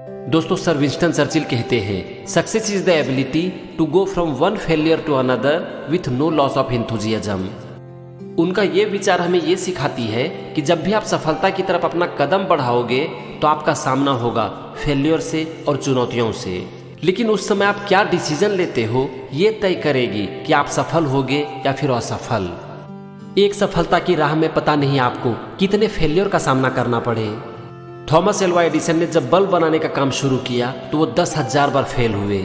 दोस्तों, sir Winston Churchill कहते हैं, success is the ability to go from one failure to another with no loss of enthusiasm. उनका ये विचार हमें ये सिखाती है कि जब भी आप सफलता की तरफ अपना कदम बढ़ाओगे तो आपका सामना होगा फेलियर से और चुनौतियों से, लेकिन उस समय आप क्या डिसीजन लेते हो ये तय करेगी कि आप सफल होगे या फिर असफल। एक सफलता की राह में पता नहीं आपको कितने फेलियर का सामना करना पड़े। थॉमस एल्वा एडिसन ने जब बल्ब बनाने का काम शुरू किया तो वो 10,000 बार फेल हुए।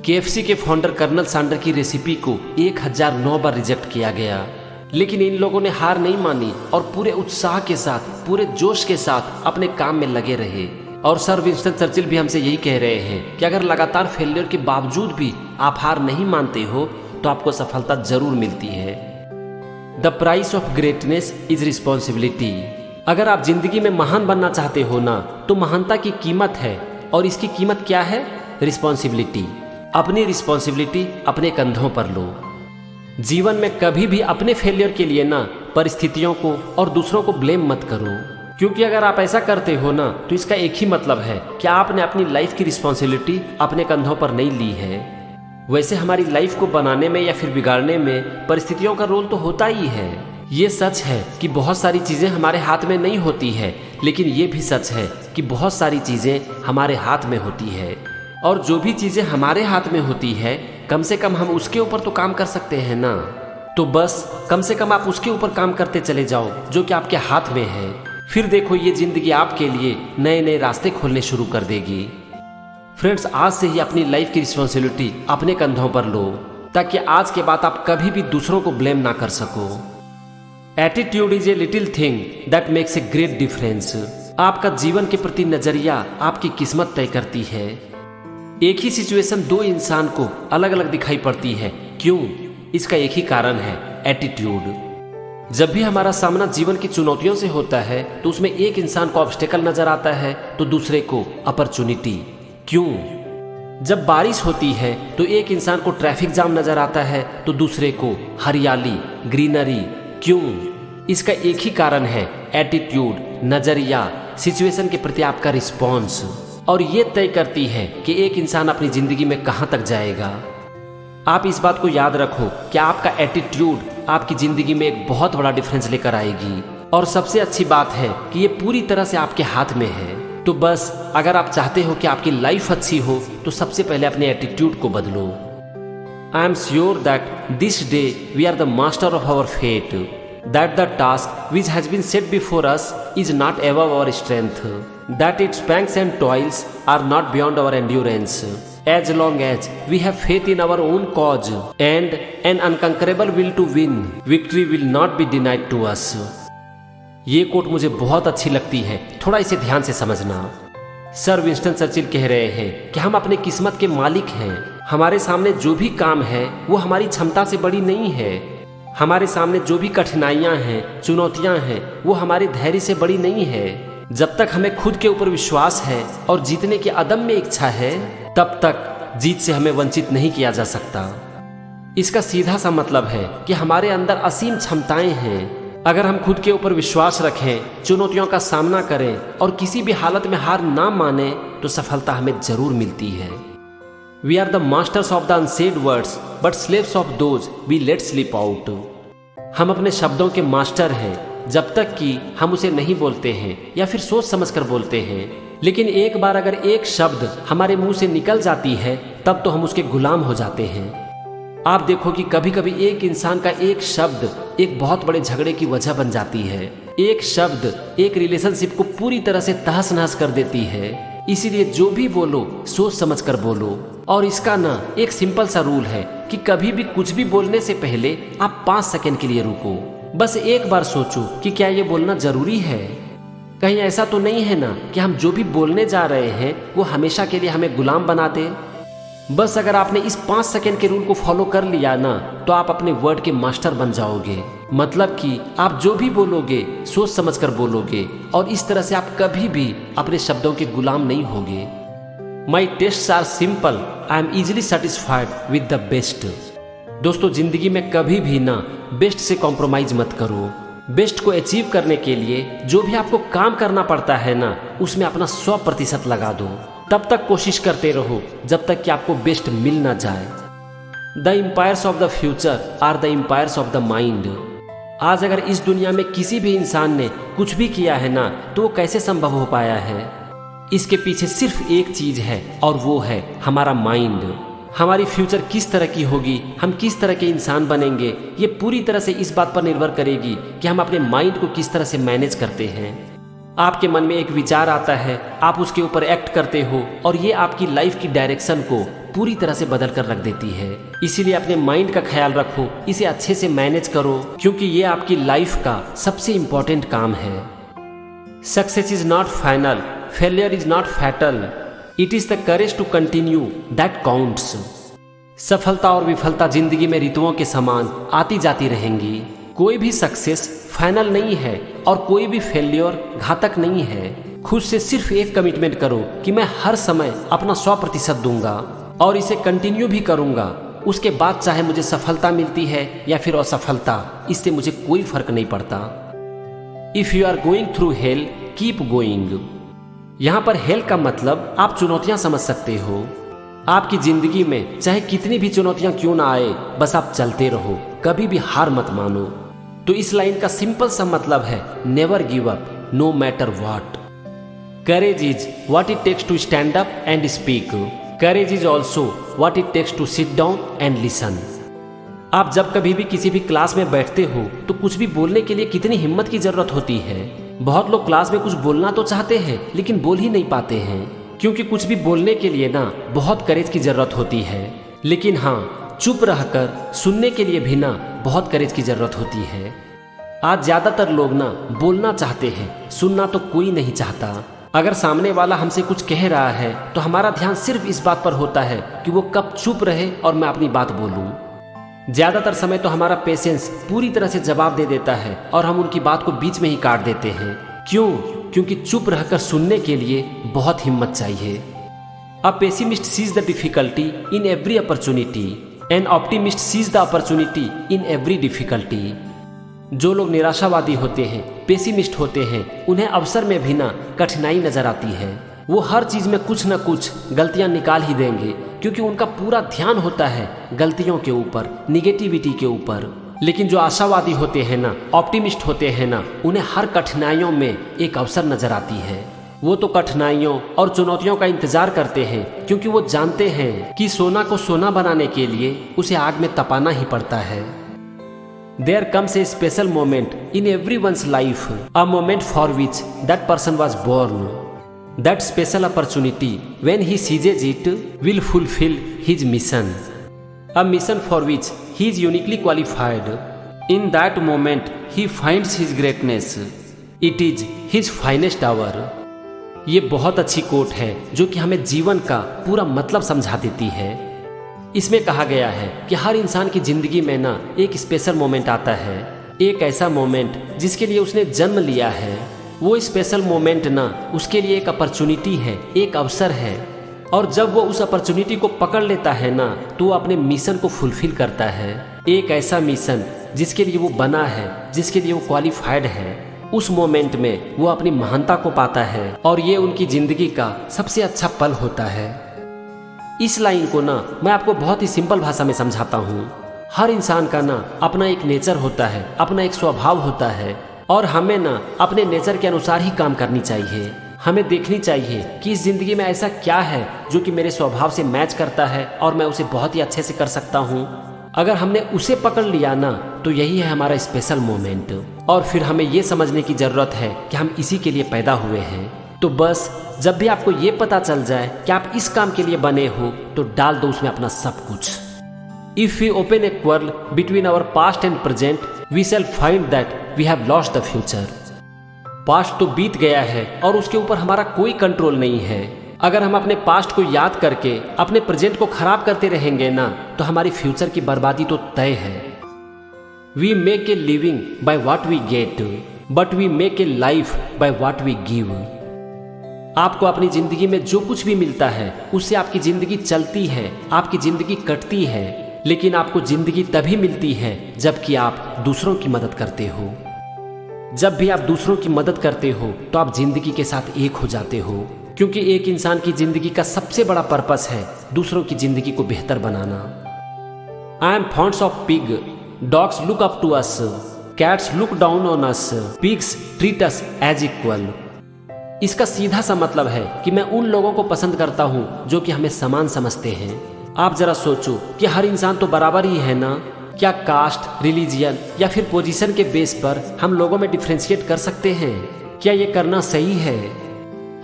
KFC के फाउंडर कर्नल सैंडर की रेसिपी को 1009 बार रिजेक्ट किया गया, लेकिन इन लोगों ने हार नहीं मानी और पूरे उत्साह के साथ, पूरे जोश के साथ अपने काम में लगे रहे। और सर विंस्टन चर्चिल भी हमसे यही कह रहे हैं कि अगर लगातार फेलियर के बावजूद भी आप हार नहीं मानते हो तो आपको सफलता जरूर मिलती है। The price of greatness is responsibility. अगर आप जिंदगी में महान बनना चाहते हो ना, तो महानता की कीमत है, और इसकी कीमत क्या है? रिस्पॉन्सिबिलिटी। अपनी रिस्पॉन्सिबिलिटी अपने कंधों पर लो। जीवन में कभी भी अपने फेलियर के लिए ना परिस्थितियों को और दूसरों को ब्लेम मत करो, क्योंकि अगर आप ऐसा करते हो ना तो इसका एक ही मतलब है कि आपने अपनी लाइफ की रिस्पॉन्सिबिलिटी अपने कंधों पर नहीं ली है। वैसे हमारी लाइफ को बनाने में या फिर बिगाड़ने में परिस्थितियों का रोल तो होता ही है। ये सच है कि बहुत सारी चीज़ें हमारे हाथ में नहीं होती है, लेकिन ये भी सच है कि बहुत सारी चीज़ें हमारे हाथ में होती है। और जो भी चीज़ें हमारे हाथ में होती है, कम से कम हम उसके ऊपर तो काम कर सकते हैं ना। तो बस कम से कम आप उसके ऊपर काम करते चले जाओ जो कि आपके हाथ में है। फिर देखो, ये जिंदगी आपके लिए नए नए रास्ते खोलने शुरू कर देगी। फ्रेंड्स, आज से ही अपनी लाइफ की रिस्पॉन्सिबिलिटी अपने कंधों पर लो, ताकि आज के बाद आप कभी भी दूसरों को ब्लेम ना कर सको। Attitude is a little thing that makes a great difference. आपका जीवन के प्रति नजरिया आपकी किस्मत तय करती है। एक ही सिचुएशन दो इंसान को अलग अलग दिखाई पड़ती है। क्यों? इसका एक ही कारण है, एटीट्यूड। जब भी हमारा सामना जीवन की चुनौतियों से होता है तो उसमें एक इंसान को ऑब्स्टेकल नजर आता है तो दूसरे को अपॉर्चुनिटी। क्यों? जब बारिश होती है तो एक इंसान को ट्रैफिक जाम नजर आता है तो दूसरे को हरियाली, ग्रीनरी। क्यों? इसका एक ही कारण है, एटीट्यूड, नजरिया, सिचुएशन के प्रति आपका रिस्पॉन्स। और ये तय करती है कि एक इंसान अपनी जिंदगी में कहां तक जाएगा। आप इस बात को याद रखो कि आपका एटीट्यूड आपकी जिंदगी में एक बहुत बड़ा डिफरेंस लेकर आएगी। और सबसे अच्छी बात है कि ये पूरी तरह से आपके हाथ में है। तो बस अगर आप चाहते हो कि आपकी लाइफ अच्छी हो तो सबसे पहले अपने एटीट्यूड को बदलो। I am sure that this day we are the master of our fate, that the task which has been set before us is not above our strength, that its pangs and toils are not beyond our endurance, as long as we have faith in our own cause and an unconquerable will to win, victory will not be denied to us। ये coat मुझे बहुत अच्छी लगती है, थोड़ा इसे ध्यान से समझना। सर विंस्टन चर्चिल कह रहे हैं कि हम अपने किस्मत के मालिक हैं। हमारे सामने जो भी काम है वो हमारी क्षमता से बड़ी नहीं है। हमारे सामने जो भी कठिनाइयां हैं, चुनौतियां हैं, वो हमारे धैर्य से बड़ी नहीं है। जब तक हमें खुद के ऊपर विश्वास है और जीतने की अदम्य इच्छा है, तब तक जीत से हमें वंचित नहीं किया जा सकता। इसका सीधा सा मतलब है कि हमारे अंदर असीम क्षमताएं हैं। अगर हम खुद के ऊपर विश्वास रखें, चुनौतियों का सामना करें और किसी भी हालत में हार ना माने, तो सफलता हमें जरूर मिलती है। We are the masters of the unsaid words, but slaves of those we let slip out। हम अपने शब्दों के मास्टर हैं जब तक कि हम उसे नहीं बोलते हैं या फिर सोच समझकर बोलते हैं। लेकिन एक बार अगर एक शब्द हमारे मुंह से निकल जाती है तब तो हम उसके गुलाम हो जाते हैं। आप देखो कि कभी कभी एक इंसान का एक शब्द एक बहुत बड़े झगड़े की वजह बन जाती है। एक शब्द एक रिलेशनशिप को पूरी तरह से तहस नहस कर देती है। इसीलिए जो भी बोलो सोच समझ कर बोलो। और इसका ना एक सिंपल सा रूल है कि कभी भी कुछ भी बोलने से पहले आप 5 सेकंड के लिए रुको। बस एक बार सोचो कि क्या ये बोलना जरूरी है। कहीं ऐसा तो नहीं है ना कि हम जो भी बोलने जा रहे हैं वो हमेशा के लिए हमें गुलाम बना दे। बस अगर आपने इस 5 सेकंड के रूल को फॉलो कर लिया ना, तो आप अपने वर्ड के मास्टर बन जाओगे। मतलब कि आप जो भी बोलोगे सोच समझकर बोलोगे और इस तरह से आप कभी भी अपने शब्दों के गुलाम नहीं होगे। My tastes are simple, I am easily satisfied with the best. दोस्तों, जिंदगी में कभी भी ना बेस्ट से कॉम्प्रोमाइज मत करो। बेस्ट को अचीव करने के लिए जो भी आपको काम करना पड़ता है ना, उसमें अपना 100% लगा दो। तब तक कोशिश करते रहो जब तक कि आपको बेस्ट मिल ना जाए। The empires of the future are the empires of the mind. आज अगर इस दुनिया में किसी भी इंसान ने कुछ भी किया है ना, तो वो कैसे संभव हो पाया है? इसके पीछे सिर्फ एक चीज है और वो है हमारा माइंड। हमारी फ्यूचर किस तरह की होगी, हम किस तरह के इंसान बनेंगे, ये पूरी तरह से इस बात पर निर्भर करेगी कि हम अपने माइंड को किस तरह से मैनेज करते हैं। आपके मन में एक विचार आता है, आप उसके ऊपर एक्ट करते हो और ये आपकी लाइफ की डायरेक्शन को पूरी तरह से बदल कर रख देती है। इसीलिए अपने माइंड का ख्याल रखो, इसे अच्छे से मैनेज करो, क्योंकि ये आपकी लाइफ का सबसे इंपॉर्टेंट काम है। Success is not final, failure is not fatal, it is the courage to continue that counts. सफलता और विफलता जिंदगी में ऋतुओं के समान आती जाती रहेंगी। कोई भी सक्सेस फाइनल नहीं है और कोई भी फेल्योर घातक नहीं है। खुद से सिर्फ एक कमिटमेंट करो कि मैं हर समय अपना 100% दूंगा और इसे कंटिन्यू भी करूंगा। उसके बाद चाहे मुझे सफलता मिलती है या फिर असफलता, इससे मुझे कोई फर्क नहीं पड़ता। If you are going through hell, keep going. यहाँ पर हेल का मतलब आप चुनौतियां समझ सकते हो। आपकी जिंदगी में चाहे कितनी भी चुनौतियां क्यों ना आए, बस आप चलते रहो, कभी भी हार मत मानो। तो इस लाइन का सिंपल सा मतलब है never give up no matter what. Courage is what it takes to stand up and speak. Courage is also what it takes to sit down and listen. आप जब कभी भी किसी भी क्लास में बैठते हो तो कुछ भी बोलने के लिए कितनी हिम्मत की जरूरत होती है। बहुत लोग क्लास में कुछ बोलना तो चाहते हैं लेकिन बोल ही नहीं पाते हैं, क्योंकि कुछ भी बोलने के लिए ना बहुत करेज की जरूरत होती है। लेकिन हाँ, चुप रहकर सुनने के लिए भी ना बहुत करेज की जरूरत होती है। आज ज्यादातर लोग ना बोलना चाहते हैं, सुनना तो कोई नहीं चाहता। अगर सामने वाला हमसे कुछ कह रहा है तो हमारा ध्यान सिर्फ इस बात पर होता है कि वो कब चुप रहे और मैं अपनी बात बोलूं। ज्यादातर समय तो हमारा पेशेंस पूरी तरह से जवाब दे देता है और हम उनकी बात को बीच में ही काट देते हैं। क्यों? क्योंकि चुप रहकर सुनने के लिए बहुत हिम्मत चाहिए। A pessimist sees the difficulty in every opportunity, an optimist sees the opportunity in every difficulty. जो लोग निराशावादी होते हैं, पेसिमिस्ट होते हैं, उन्हें अवसर में भी ना कठिनाई नजर आती है। वो हर चीज में कुछ न कुछ गलतियां निकाल ही देंगे, क्योंकि उनका पूरा ध्यान होता है गलतियों के ऊपर, निगेटिविटी के ऊपर। लेकिन जो आशावादी होते हैं ना, ऑप्टिमिस्ट होते हैं ना, उन्हें हर कठिनाइयों में एक अवसर नजर आती है। वो तो कठिनाइयों और चुनौतियों का इंतजार करते हैं, क्योंकि वो जानते हैं कि सोना को सोना बनाने के लिए उसे आग में तपाना ही पड़ता है। There comes a special moment in everyone's life, a moment for which that person was born. That special opportunity, when he seizes it, will fulfill his mission. A mission for which he is uniquely qualified. In that moment, he finds his greatness. It is his finest hour. ये बहुत अच्छी coat है जो कि हमें जीवन का पूरा मतलब समझा देती है। इसमें कहा गया है कि हर इंसान की जिंदगी में ना एक स्पेशल मोमेंट आता है, एक ऐसा मोमेंट जिसके लिए उसने जन्म लिया है। वो स्पेशल मोमेंट ना उसके लिए एक अपॉर्चुनिटी है, एक अवसर है। और जब वो उस अपॉर्चुनिटी को पकड़ लेता है ना, तो वो अपने मिशन को फुलफिल करता है। एक ऐसा मिशन जिसके लिए वो बना है, जिसके लिए वो क्वालिफाइड है। उस मोमेंट में वो अपनी महानता को पाता है और ये उनकी जिंदगी का सबसे अच्छा पल होता है। इस लाइन को ना मैं आपको बहुत ही सिंपल भाषा में समझाता हूँ। हर इंसान का ना अपना एक नेचर होता है, अपना एक स्वभाव होता है, और हमें ना अपने नेचर के अनुसार ही काम करनी चाहिए। हमें देखनी चाहिए कि इस जिंदगी में ऐसा क्या है जो कि मेरे स्वभाव से मैच करता है और मैं उसे बहुत ही अच्छे से कर सकता हूँ। अगर हमने उसे पकड़ लिया ना, तो यही है हमारा स्पेशल मोमेंट। और फिर हमें ये समझने की जरूरत है कि हम इसी के लिए पैदा हुए हैं। तो बस जब भी आपको ये पता चल जाए कि आप इस काम के लिए बने हो, तो डाल दो उसमें अपना सब कुछ। If we open a quarrel between our past and present, we shall find that we have lost the future. Past तो बीत गया है और उसके ऊपर हमारा कोई कंट्रोल नहीं है। अगर हम अपने पास्ट को याद करके अपने प्रेजेंट को खराब करते रहेंगे ना, तो हमारी फ्यूचर की बर्बादी तो तय है। We make a living by what we get, but we make a life by what we give. आपको अपनी जिंदगी में जो कुछ भी मिलता है उससे आपकी जिंदगी चलती है, आपकी जिंदगी कटती है। लेकिन आपको जिंदगी तभी मिलती है जबकि आप दूसरों की मदद करते हो। जब भी आप दूसरों की मदद करते हो तो आप जिंदगी के साथ एक हो जाते हो, क्योंकि एक इंसान की जिंदगी का सबसे बड़ा पर्पस है दूसरों की जिंदगी को बेहतर बनाना। I am fonds of pig, dogs look up to us, cats look down on us, pigs treat us as equal. इसका सीधा सा मतलब है कि मैं उन लोगों को पसंद करता हूँ जो कि हमें समान समझते हैं। आप जरा सोचो कि हर इंसान तो बराबर ही है ना। क्या कास्ट, रिलीजियन या फिर पोजीशन के बेस पर हम लोगों में डिफ्रेंशिएट कर सकते हैं? क्या ये करना सही है?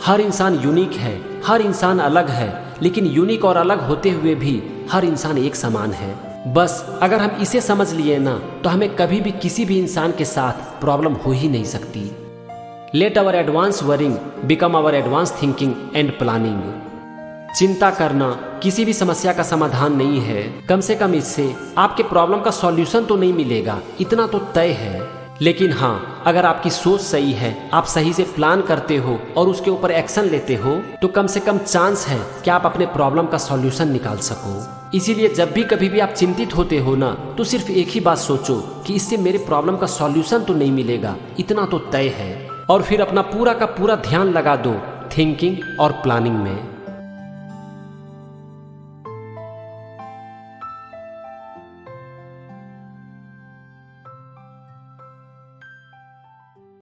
हर इंसान यूनिक है, हर इंसान अलग है, लेकिन यूनिक और अलग होते हुए भी हर इंसान एक समान है। बस अगर हम इसे समझ लिए ना तो हमें कभी भी किसी भी इंसान के साथ प्रॉब्लम हो ही नहीं सकती। Let our advance worrying become our advance thinking and planning. चिंता करना किसी भी समस्या का समाधान नहीं है। कम से कम इससे आपके प्रॉब्लम का सॉल्यूशन तो नहीं मिलेगा, इतना तो तय है। लेकिन हाँ, अगर आपकी सोच सही है, आप सही से प्लान करते हो और उसके ऊपर एक्शन लेते हो तो कम से कम चांस है कि आप अपने प्रॉब्लम का सॉल्यूशन निकाल सको। इसीलिए जब भी कभी भी आप चिंतित होते हो ना तो सिर्फ एक ही बात सोचो कि इससे मेरे प्रॉब्लम का सॉल्यूशन तो नहीं मिलेगा, इतना तो तय है। और फिर अपना पूरा का पूरा ध्यान लगा दो थिंकिंग और प्लानिंग में।